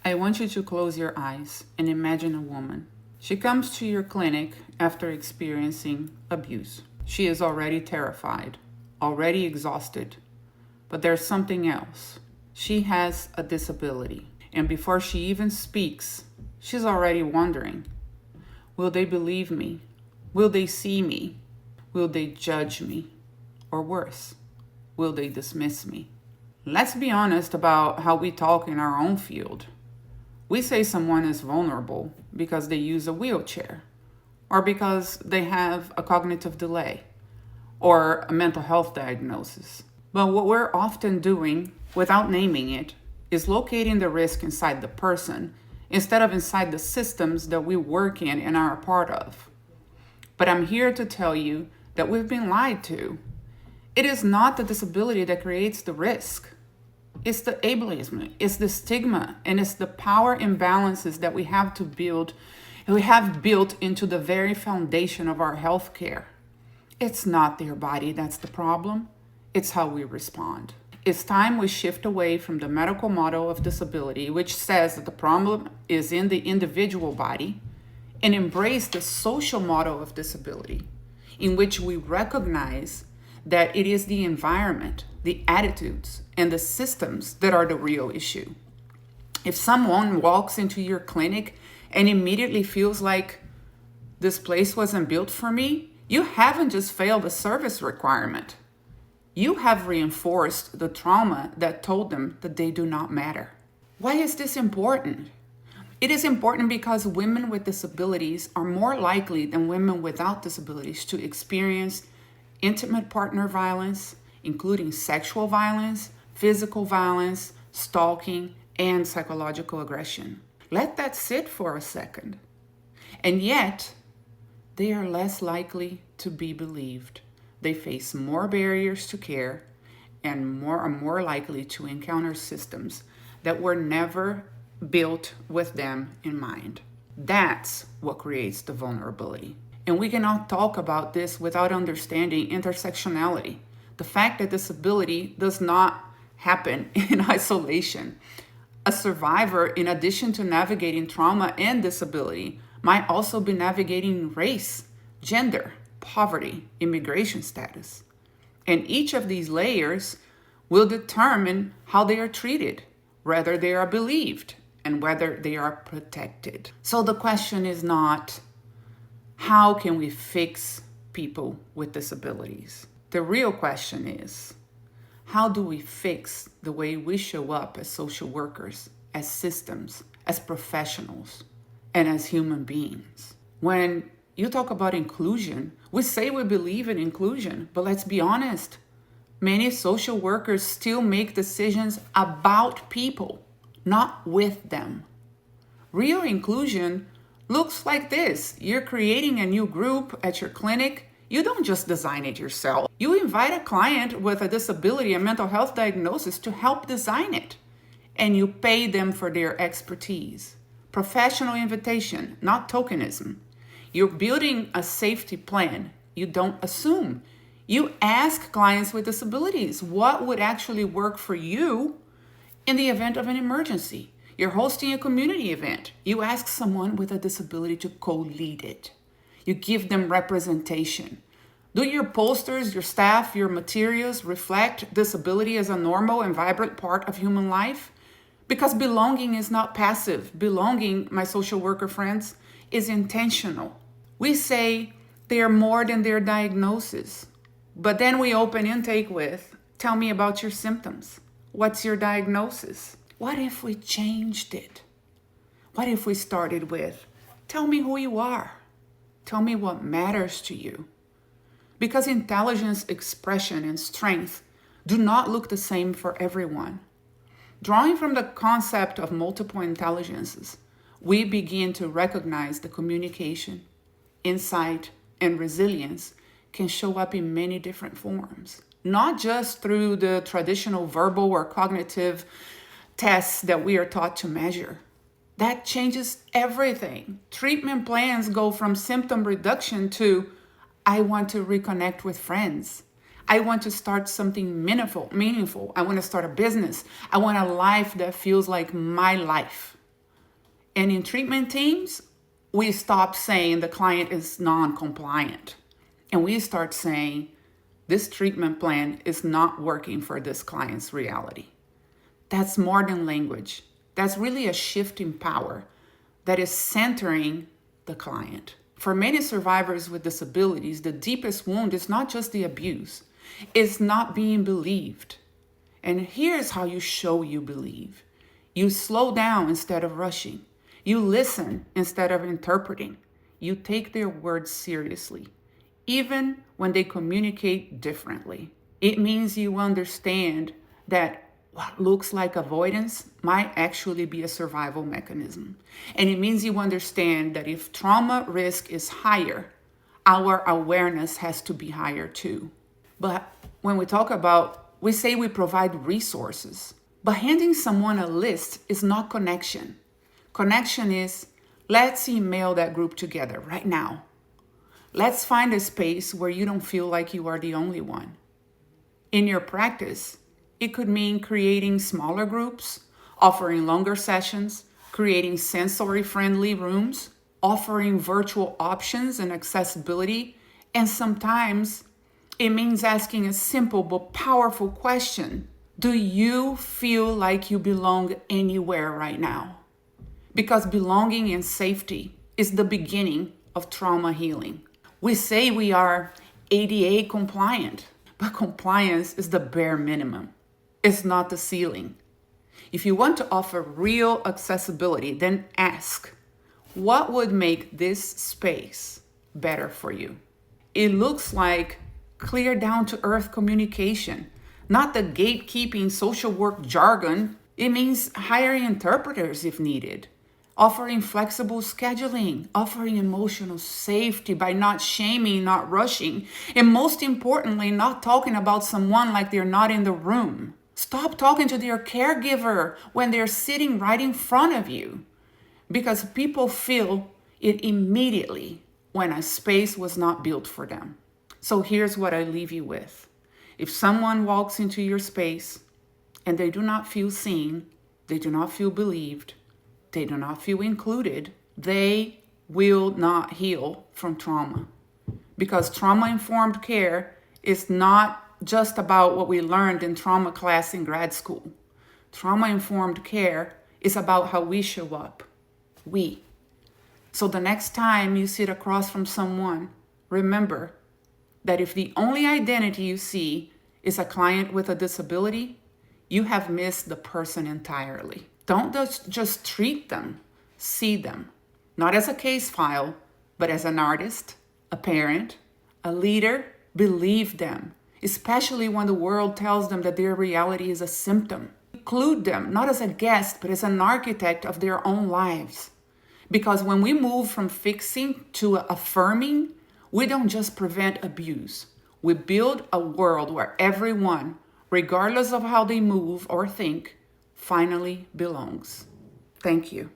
I want you to close your eyes and imagine a woman. She comes to your clinic after experiencing abuse. She is already terrified, already exhausted, but there's something else. She has a disability, and before she even speaks, she's already wondering, will they believe me? Will they see me? Will they judge me? Or worse, will they dismiss me? Let's be honest about how we talk in our own field. We say someone is vulnerable because they use a wheelchair, or because they have a cognitive delay, or a mental health diagnosis. But what we're often doing, without naming it, is locating the risk inside the person instead of inside the systems that we work in and are a part of. But I'm here to tell you that we've been lied to. It is not the disability that creates the risk. It's the ableism, it's the stigma, and it's the power imbalances that we have built into the very foundation of our healthcare. It's not their body that's the problem, it's how we respond. It's time we shift away from the medical model of disability, which says that the problem is in the individual body, and embrace the social model of disability, in which we recognize that it is the environment, the attitudes, and the systems that are the real issue. If someone walks into your clinic and immediately feels like this place wasn't built for me, you haven't just failed a service requirement. You have reinforced the trauma that told them that they do not matter. Why is this important? It is important because women with disabilities are more likely than women without disabilities to experience intimate partner violence, including sexual violence, physical violence, stalking, and psychological aggression. Let that sit for a second. And yet, they are less likely to be believed. They face more barriers to care and are more likely to encounter systems that were never built with them in mind. That's what creates the vulnerability. And we cannot talk about this without understanding intersectionality. The fact that disability does not happen in isolation. A survivor, in addition to navigating trauma and disability, might also be navigating race, gender, poverty, immigration status. And each of these layers will determine how they are treated, whether they are believed, and whether they are protected. So the question is not, how can we fix people with disabilities? The real question is, how do we fix the way we show up as social workers, as systems, as professionals, and as human beings? When you talk about inclusion, we say we believe in inclusion, but let's be honest. Many social workers still make decisions about people, not with them. Real inclusion looks like this. You're creating a new group at your clinic. You don't just design it yourself. You invite a client with a disability, a mental health diagnosis, to help design it. And you pay them for their expertise. Professional invitation, not tokenism. You're building a safety plan. You don't assume. You ask clients with disabilities what would actually work for you in the event of an emergency. You're hosting a community event. You ask someone with a disability to co-lead it. You give them representation. Do your posters, your staff, your materials reflect disability as a normal and vibrant part of human life? Because belonging is not passive. Belonging, my social worker friends, is intentional. We say they are more than their diagnosis. But then we open intake with, tell me about your symptoms. What's your diagnosis? What if we changed it? What if we started with, tell me who you are. Tell me what matters to you. Because intelligence, expression, and strength do not look the same for everyone. Drawing from the concept of multiple intelligences, we begin to recognize the communication, insight, and resilience can show up in many different forms. Not just through the traditional verbal or cognitive tests that we are taught to measure. That changes everything. Treatment plans go from symptom reduction to, I want to reconnect with friends. I want to start something meaningful. I want to start a business. I want a life that feels like my life. And in treatment teams, we stop saying the client is non-compliant. And we start saying, this treatment plan is not working for this client's reality. That's more than language. That's really a shift in power that is centering the client. For many survivors with disabilities, the deepest wound is not just the abuse, it's not being believed. And here's how you show you believe. You slow down instead of rushing. You listen instead of interpreting. You take their words seriously, even when they communicate differently. It means you understand that what looks like avoidance might actually be a survival mechanism. And it means you understand that if trauma risk is higher, our awareness has to be higher too. But when we say we provide resources, but handing someone a list is not connection. Connection is, let's email that group together right now. Let's find a space where you don't feel like you are the only one. In your practice, it could mean creating smaller groups, offering longer sessions, creating sensory-friendly rooms, offering virtual options and accessibility, and sometimes it means asking a simple but powerful question. Do you feel like you belong anywhere right now? Because belonging and safety is the beginning of trauma healing. We say we are ADA compliant, but compliance is the bare minimum. It's not the ceiling. If you want to offer real accessibility, then ask, what would make this space better for you? It looks like clear down to earth communication, not the gatekeeping social work jargon. It means hiring interpreters if needed, offering flexible scheduling, offering emotional safety by not shaming, not rushing, and most importantly, not talking about someone like they're not in the room. Stop talking to their caregiver when they're sitting right in front of you, because people feel it immediately when a space was not built for them. So here's what I leave you with. If someone walks into your space and they do not feel seen, they do not feel believed, they do not feel included, they will not heal from trauma. Because trauma-informed care is not just about what we learned in trauma class in grad school. Trauma-informed care is about how we show up. We. So the next time you sit across from someone, remember that if the only identity you see is a client with a disability, you have missed the person entirely. Don't just treat them, see them. Not as a case file, but as an artist, a parent, a leader. Believe them, especially when the world tells them that their reality is a symptom. Include them, not as a guest, but as an architect of their own lives. Because when we move from fixing to affirming, we don't just prevent abuse. We build a world where everyone, regardless of how they move or think, finally belongs. Thank you.